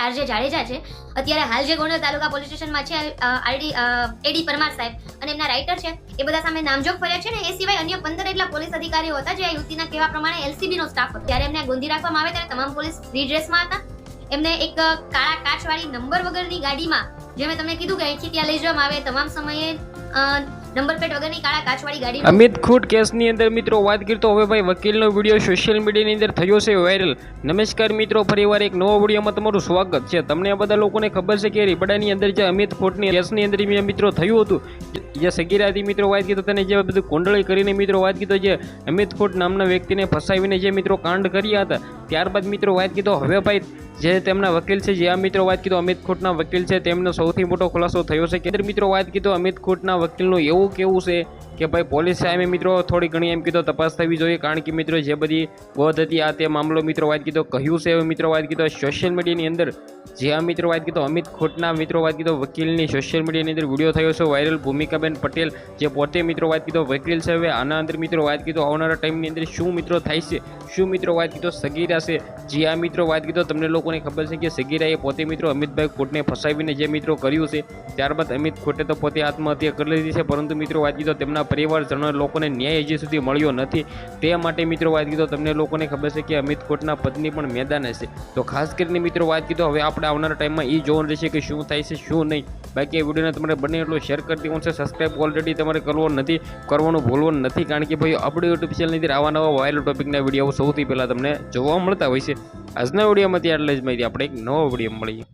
RJ Jadeja છે, અત્યારે હાલ જે ગોંડલ તાલુકા પોલીસ સ્ટેશનમાં છે, એડી પરમાર સાહેબ અને એમના રાઇટર છે, એ બધા સામે નામજોગ ફરિયાદ છે ને એ સિવાય અન્ય 15 જેટલા પોલીસ અધિકારીઓ હતા જે આ યુવતીના કહેવા પ્રમાણે એલસીબી નો સ્ટાફ હતો. ત્યારે એમને ગોંધી રાખવામાં આવે ત્યારે તમામ પોલીસ ફ્રી ડ્રેસમાં હતા. એમને એક કાળા કાચવાળી નંબર વગરની ગાડીમાં, જે મેં તમને કીધું કે અહીંથી ત્યાં લઈ જવામાં આવે, તમામ સમયે નંબર પ્લેટ વગરની કાળા કાચવાળી ગાડી. અમિત ખૂટ કેસની અંદર મિત્રો વાત કરીએ તો હવે ભાઈ વકીલનો વિડીયો સોશિયલ મીડિયાની અંદર થયો છે વાયરલ. નમસ્કાર મિત્રો, ફરીવાર એક નવો વિડીયોમાં તમારું સ્વાગત છે. તમને આ બધા લોકોને ખબર છે કે રીપડાની અંદર જે અમિત ખૂટની કેસની અંદર મિત્રો થયું હતું, જે સગીરાથી મિત્રો વાત કીધો તેને જે બધું કોંડળી કરીને મિત્રો વાત કીધો, જે અમિત ખૂટ નામના વ્યક્તિને ફસાવીને જે મિત્રો કાંડ કર્યા હતા, ત્યારબાદ મિત્રો વાત કીધો હવે ભાઈ જે તેમના વકીલ છે, જે આ મિત્રો વાત કીધો અમિત ખૂટના વકીલ છે, તેમનો સૌથી મોટો ખુલાસો થયો છે કે મિત્રો વાત કીધો અમિત ખૂટના વકીલનું એવું કેવું છે કે ભાઈ પોલીસ સામે મિત્રો થોડી ઘણી એમ કીધો તપાસ થવી જોઈએ, કારણ કે મિત્રો જે બધી વધ હતી આ તે મામલો મિત્રો વાત કીધો કહ્યું છે. મિત્રો વાત કીધો સોશિયલ મીડિયાની અંદર જે આ મિત્રો વાત કીધો અમિત ખૂટના મિત્રો વાત કીધો વકીલની સોશિયલ મીડિયાની અંદર વિડીયો થયો છે વાયરલ. ભૂમિકાબેન પટેલ જે પોતે મિત્રો વાત કીધો વકીલ છે, હવે આના અંદર મિત્રો વાત કીધો આવનારા ટાઈમની અંદર શું મિત્રો થાય છે, શું મિત્રો વાત કીધો સગીરા છે, જે આ મિત્રો વાત કીધો તમને લોકોને ખબર છે કે સગીરાએ પોતે મિત્રો અમિતભાઈ ખૂટને ફસાવીને જે મિત્રો કર્યું છે, ત્યારબાદ અમિત ખૂટે તો પોતે આત્મહત્યા કરી લીધી છે, પરંતુ મિત્રો વાત કીધો તેમના પરિવારજનો લોકોને ન્યાય હજી સુધી મળ્યો નથી. તે માટે મિત્રો વાત કીધો તમને લોકોને ખબર છે કે અમિત ખૂટના પત્ની પણ મેદાને છે. તો ખાસ કરીને મિત્રો વાત કીધો હવે આપણે આવનારા ટાઈમમાં એ જોવાનું રહેશે કે શું થાય છે શું નહીં. બાકી આ વિડીયોને તમારે બને એટલો શેર કરી દેવાનું છે, સબસ્ક્રાઈબ ઓલરેડી તમારે કરવાનું ભૂલવાનું નથી, કારણ કે ભાઈ આપણે યુટ્યુબ ચેનલની અંદર આવા નવા વાયરલ ટોપિકના વિડીયો સૌથી પહેલાં તમને જોવા મળતા હોય છે. આજના વિડીયોમાંથી આટલે જ માહિતી, આપણે એક નવો વિડીયો મળીએ.